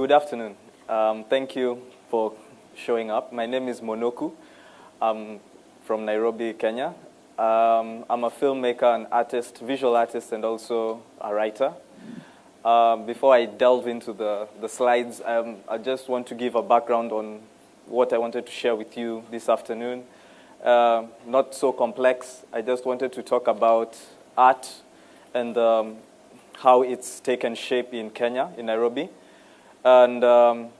Good afternoon. Thank you for showing up. My name is Mũnũku. I'm from Nairobi, Kenya. I'm a filmmaker, an artist, visual artist, and also a writer. Before I delve into the slides, I just want to give a background on what I wanted to share with you this afternoon. Not so complex. I just wanted to talk about art and how it's taken shape in Kenya, in Nairobi. And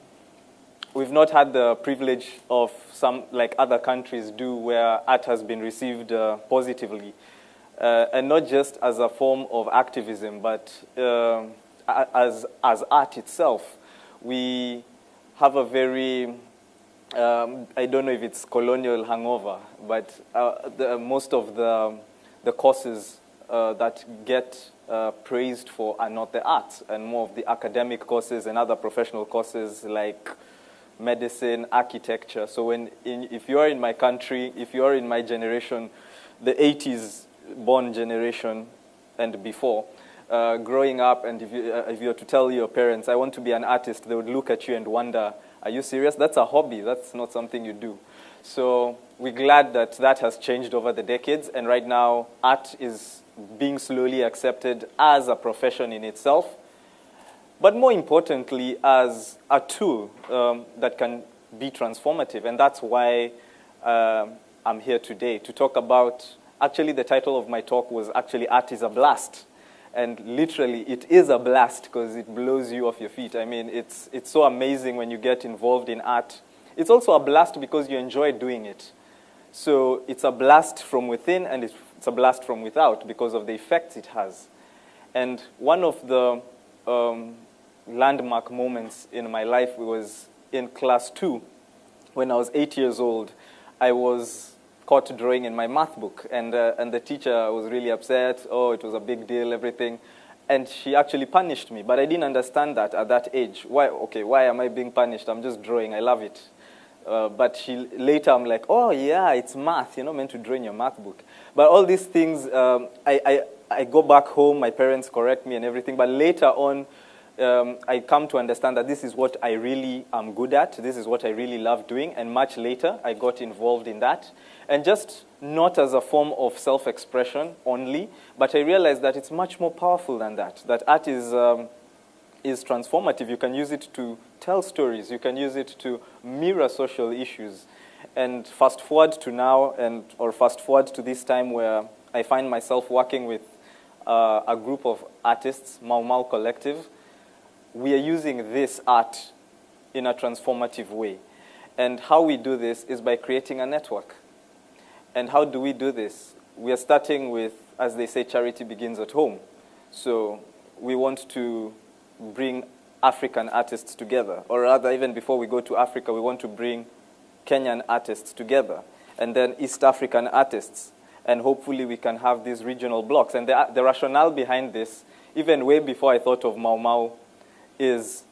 we've not had the privilege of some, like other countries do, where art has been received positively. And not just as a form of activism, but as art itself. We have a very, I don't know if it's colonial hangover, but most of the courses that get praised for are not the arts, and more of the academic courses and other professional courses like medicine, architecture. So if you are in my country, if you are in my generation, the 80s born generation and before, growing up, and if you were to tell your parents, I want to be an artist, they would look at you and wonder, are you serious? That's a hobby. That's not something you do. So we're glad that that has changed over the decades, and right now art is being slowly accepted as a profession in itself, but more importantly as a tool that can be transformative. And that's why I'm here today to talk about, actually the title of my talk was actually Art is a Blast. And literally it is a blast because it blows you off your feet. I mean, it's so amazing when you get involved in art. It's also a blast because you enjoy doing it. So it's a blast from within, and it's a blast from without because of the effects it has. And one of the landmark moments in my life was in class 2. When I was 8 years old, I was caught drawing in my math book, and the teacher was really upset. Oh, it was a big deal, everything. And she actually punished me, but I didn't understand that at that age. Why am I being punished? I'm just drawing, I love it. But later I'm like, oh yeah, it's math, you're not meant to draw in your math book. But all these things, I go back home, my parents correct me and everything, but later on, I come to understand that this is what I really am good at, this is what I really love doing, and much later I got involved in that. And just not as a form of self-expression only, but I realized that it's much more powerful than that art is transformative. You can use it to tell stories. You can use it to mirror social issues. And fast forward to now, or fast forward to this time where I find myself working with a group of artists, Mau Collective. We are using this art in a transformative way. And how we do this is by creating a network. And how do we do this? We are starting with, as they say, charity begins at home. So we want to bring African artists together, or rather, even before we go to Africa, we want to bring Kenyan artists together, and then East African artists, and hopefully we can have these regional blocks. And the rationale behind this, even way before I thought of Mau, is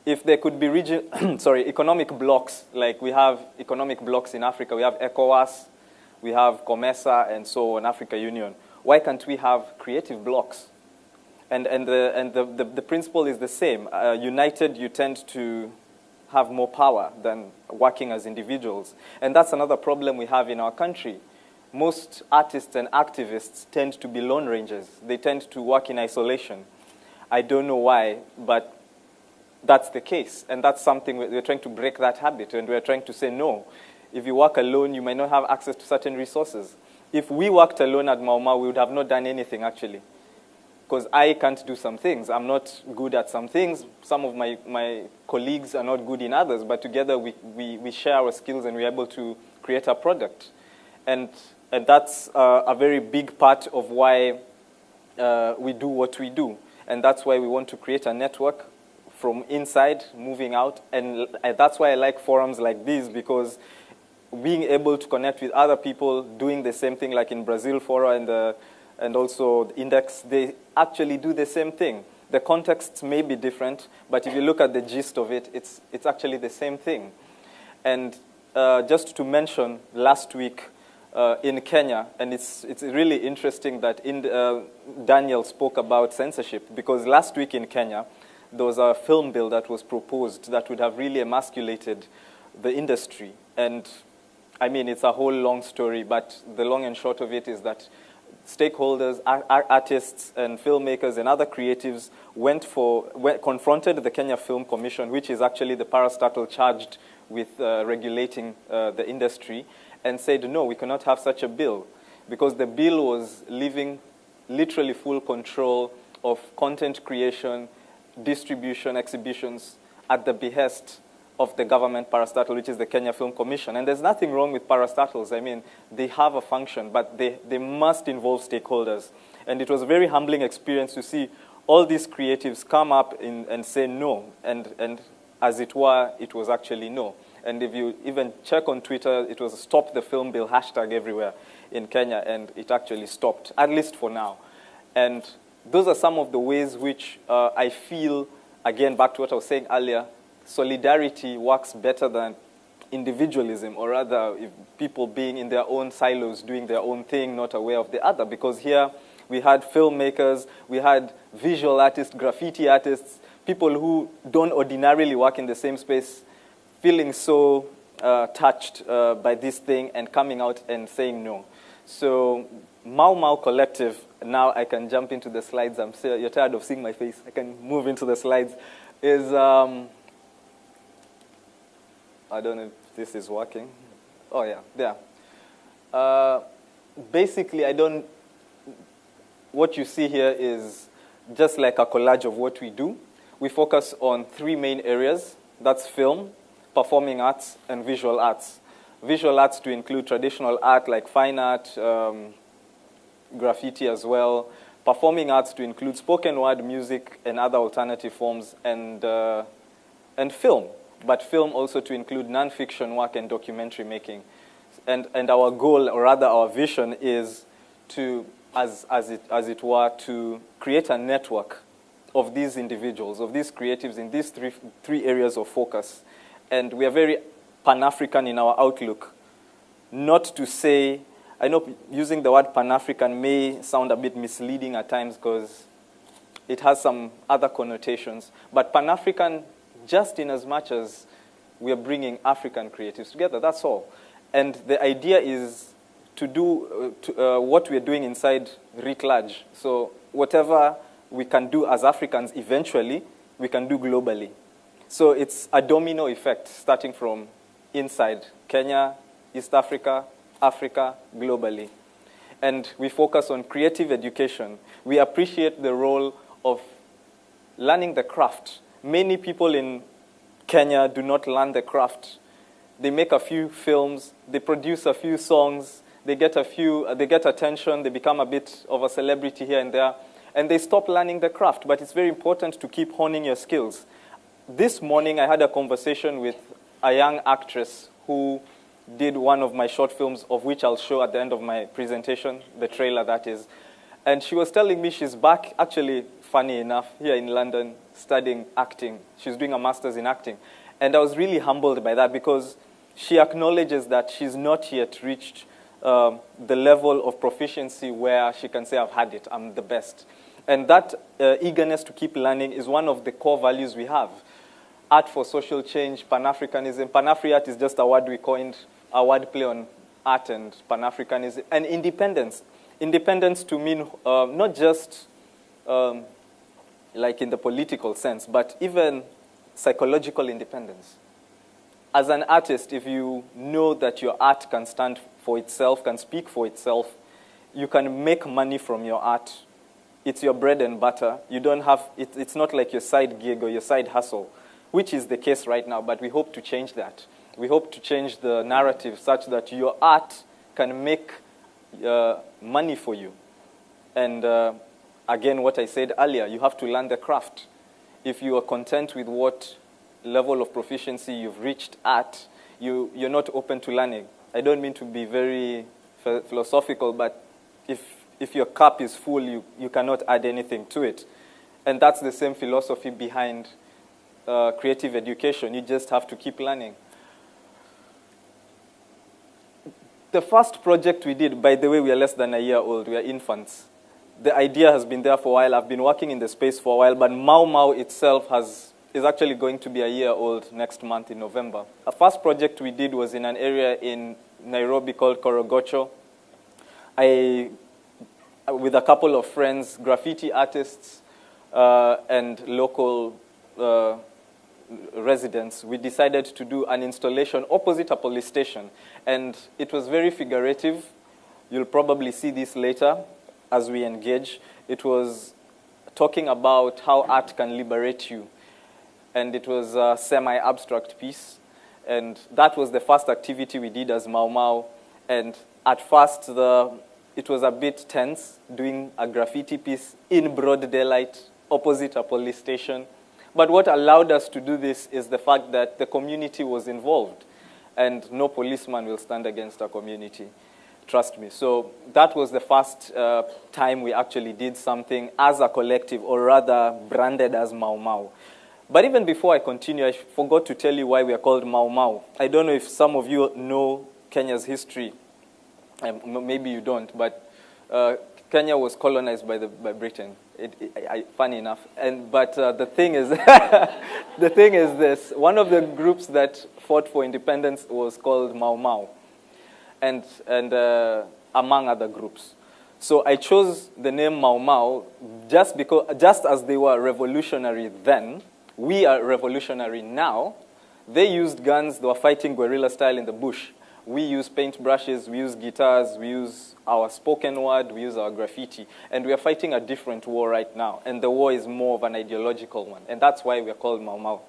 if there could be economic blocks, like we have economic blocks in Africa, we have ECOWAS, we have COMESA, and so on, Africa Union. Why can't we have creative blocks? And the principle is the same. United, you tend to have more power than working as individuals. And that's another problem we have in our country. Most artists and activists tend to be lone rangers. They tend to work in isolation. I don't know why, but that's the case. And that's something we're trying to break that habit. And we're trying to say, no, if you work alone, you might not have access to certain resources. If we worked alone at Mau, we would have not done anything, actually. Because I can't do some things. I'm not good at some things. Some of my colleagues are not good in others, but together we share our skills and we're able to create a product. And that's a very big part of why we do what we do. And that's why we want to create a network from inside, moving out. And that's why I like forums like these, because being able to connect with other people doing the same thing, like in Brazil Fora and also the Index, they actually do the same thing. The contexts may be different, but if you look at the gist of it, it's actually the same thing. And just to mention, last week in Kenya, and it's really interesting that Daniel spoke about censorship, because last week in Kenya, there was a film bill that was proposed that would have really emasculated the industry. And I mean, it's a whole long story, but the long and short of it is that stakeholders, artists and filmmakers and other creatives confronted the Kenya Film Commission, which is actually the parastatal charged with regulating the industry, and said, no, we cannot have such a bill, because the bill was leaving literally full control of content creation, distribution, exhibitions at the behest of the government parastatal, which is the Kenya Film Commission. And there's nothing wrong with parastatals. I mean, they have a function, but they must involve stakeholders. And it was a very humbling experience to see all these creatives come up and say no. And as it were, it was actually no. And if you even check on Twitter, it was stop the film bill hashtag everywhere in Kenya, and it actually stopped, at least for now. And those are some of the ways which I feel, again, back to what I was saying earlier, solidarity works better than individualism, or rather, if people being in their own silos, doing their own thing, not aware of the other. Because here we had filmmakers, we had visual artists, graffiti artists, people who don't ordinarily work in the same space, feeling so touched by this thing and coming out and saying no. So Mau Mau Collective, now I can jump into the slides. I'm sure you're tired of seeing my face. I can move into the slides. Is I don't know if this is working. Oh, yeah, there. Basically, what you see here is just like a collage of what we do. We focus on three main areas. That's film, performing arts, and visual arts. Visual arts to include traditional art like fine art, graffiti as well. Performing arts to include spoken word, music, and other alternative forms, and film. But film also to include non-fiction work and documentary making. And our goal, or rather our vision, is to, as it were, to create a network of these individuals, of these creatives in these three areas of focus. And we are very Pan-African in our outlook. Not to say, I know using the word Pan-African may sound a bit misleading at times because it has some other connotations, but Pan-African just in as much as we are bringing African creatives together, that's all. And the idea is to do what we are doing inside writ large. So whatever we can do as Africans eventually, we can do globally. So it's a domino effect starting from inside Kenya, East Africa, Africa, globally. And we focus on creative education. We appreciate the role of learning the craft. Many people in Kenya do not learn the craft. They make a few films, they produce a few songs, they get attention, they become a bit of a celebrity here and there, and they stop learning the craft. But it's very important to keep honing your skills. This morning, I had a conversation with a young actress who did one of my short films, of which I'll show at the end of my presentation, the trailer that is. And she was telling me she's back, actually, funny enough, here in London, studying acting. She's doing a master's in acting. And I was really humbled by that because she acknowledges that she's not yet reached the level of proficiency where she can say, I've had it, I'm the best. And that eagerness to keep learning is one of the core values we have. Art for social change, Pan-Africanism. Pan-Afri-art is just a word we coined, a word play on art and Pan-Africanism. And independence. Independence to mean not just like in the political sense, but even psychological independence. As an artist, if you know that your art can stand for itself, can speak for itself, you can make money from your art. It's your bread and butter. You don't have, it's not like your side gig or your side hustle, which is the case right now, but we hope to change that. We hope to change the narrative such that your art can make money for you. And again, what I said earlier, you have to learn the craft. If you are content with what level of proficiency you've reached at, you're not open to learning. I don't mean to be very philosophical, but if your cup is full, you cannot add anything to it. And that's the same philosophy behind creative education. You just have to keep learning. The first project we did, by the way, we are less than a year old. We are infants. the idea has been there for a while. I've been working in the space for a while, but Mau Mau itself is actually going to be a year old next month in November. A first project we did was in an area in Nairobi called Korogocho. With a couple of friends, graffiti artists, and local residents, we decided to do an installation opposite a police station. And it was very figurative. You'll probably see this later as we engage. It was talking about how art can liberate you. And it was a semi-abstract piece. And that was the first activity we did as Mau Mau. And at first, it was a bit tense, doing a graffiti piece in broad daylight, opposite a police station. But what allowed us to do this is the fact that the community was involved. And no policeman will stand against a community. Trust me. So that was the first time we actually did something as a collective, or rather branded as Mau Mau. But even before I continue, I forgot to tell you why we are called Mau Mau. I don't know if some of you know Kenya's history. Maybe you don't, but Kenya was colonized by Britain. Funny enough. But the thing is, the thing is this: one of the groups that fought for independence was called Mau Mau, and among other groups. So I chose the name Mau Mau just as they were revolutionary then, we are revolutionary now. They used guns, they were fighting guerrilla style in the bush. We use paintbrushes, we use guitars, we use our spoken word, we use our graffiti. And we are fighting a different war right now. And the war is more of an ideological one. And that's why we are called Mau Mau.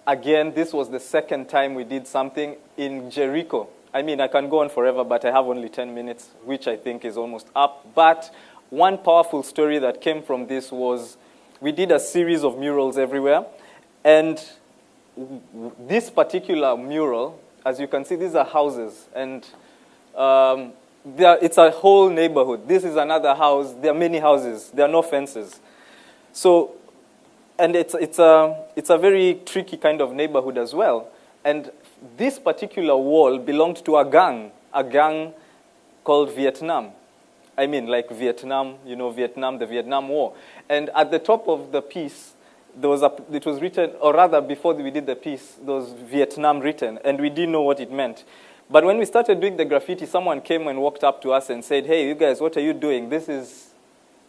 Again, this was the second time we did something in Jericho. I mean, I can go on forever, but I have only 10 minutes, which I think is almost up. But one powerful story that came from this was we did a series of murals everywhere. And this particular mural, as you can see, these are houses. And it's a whole neighborhood. This is another house. There are many houses. There are no fences. So, and it's a very tricky kind of neighborhood as well. And this particular wall belonged to a gang called Vietnam. I mean, like Vietnam, you know, Vietnam, the Vietnam War. And at the top of the piece, it was written, or rather, before we did the piece, there was Vietnam written, and we didn't know what it meant. But when we started doing the graffiti, someone came and walked up to us and said, "Hey, you guys, what are you doing? This is,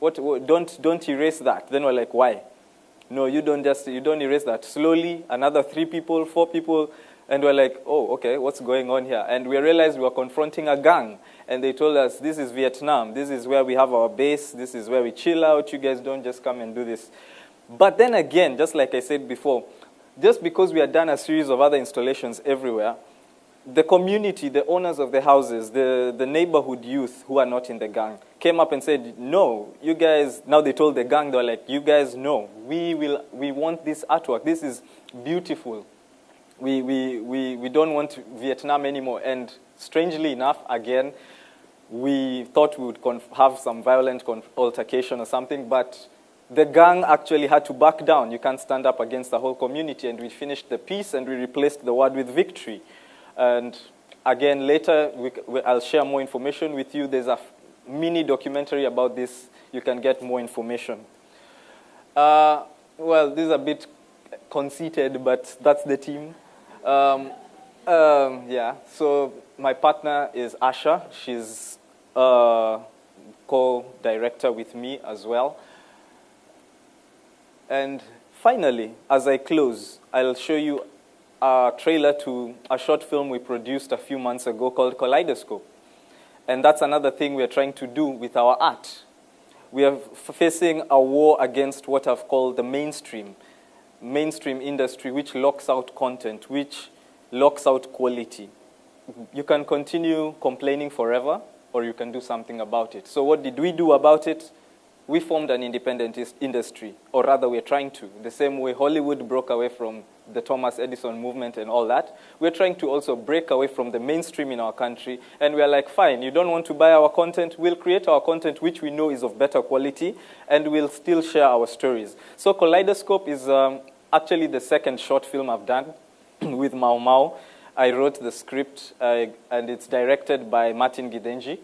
don't erase that." Then we're like, "Why?" "No, you don't erase that." Slowly, another 3 people, 4 people, and we're like, "Oh, okay, what's going on here?" And we realized we were confronting a gang. And they told us, "This is Vietnam. This is where we have our base. This is where we chill out. You guys don't just come and do this." But then again, just like I said before, just because we had done a series of other installations everywhere, the community, the owners of the houses, the neighborhood youth who are not in the gang came up and said, "No, you guys," now they told the gang, they were like, "You guys know, we want this artwork. This is beautiful. We don't want Vietnam anymore." And strangely enough, again, we thought we would have some violent altercation or something, but the gang actually had to back down. You can't stand up against the whole community. And we finished the piece and we replaced the word with victory. And again, later, I'll share more information with you. There's a mini documentary about this. You can get more information. Well, this is a bit conceited, but that's the team. Yeah, so my partner is Asha. She's co-director with me as well. And finally, as I close, I'll show you a trailer to a short film we produced a few months ago called Kaleidoscope. And that's another thing we're trying to do with our art. We are facing a war against what I've called the mainstream industry, which locks out content, which locks out quality. You can continue complaining forever, or you can do something about it. So what did we do about it? We formed an independent industry, or rather we're trying to. The same way Hollywood broke away from the Thomas Edison movement and all that, we're trying to also break away from the mainstream in our country. And we're like, fine, you don't want to buy our content, we'll create our content which we know is of better quality, and we'll still share our stories. So Kaleidoscope is actually the second short film I've done with Mau Mau. I wrote the script, and it's directed by Martin Gidenji.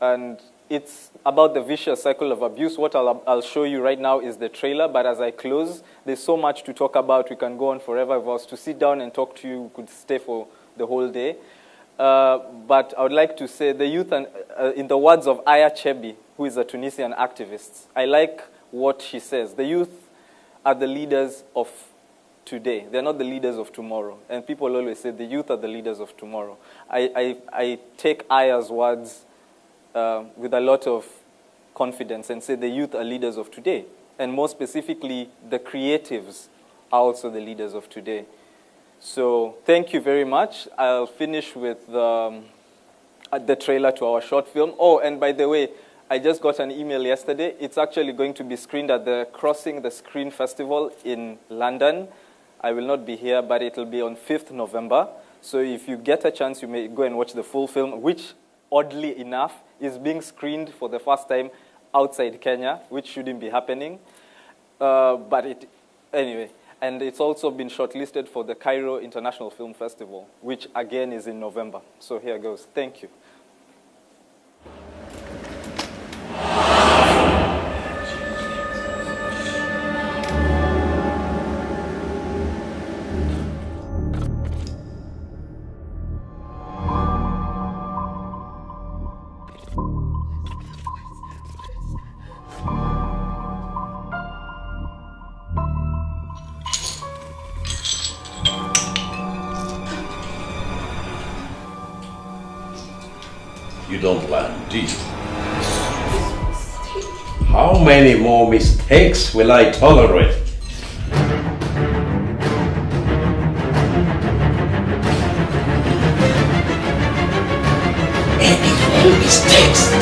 And it's about the vicious cycle of abuse. What I'll show you right now is the trailer, but as I close, there's so much to talk about. We can go on forever. If I was to sit down and talk to you, we could stay for the whole day. But I would like to say the youth, and in the words of Aya Chebi, who is a Tunisian activist, I like what she says. The youth are the leaders of today. They're not the leaders of tomorrow. And people always say the youth are the leaders of tomorrow. I take Aya's words with a lot of confidence and say the youth are leaders of today. And more specifically, the creatives are also the leaders of today. So thank you very much. I'll finish with the trailer to our short film. Oh, and by the way, I just got an email yesterday. It's actually going to be screened at the Crossing the Screen Festival in London. I will not be here, but it will be on 5th November. So if you get a chance, you may go and watch the full film, which, oddly enough, is being screened for the first time outside Kenya, which shouldn't be happening. Anyway. And it's also been shortlisted for the Cairo International Film Festival, which again is in November. So here goes. Thank you. You don't plan, do you? How many more mistakes will I tolerate? Any more mistakes?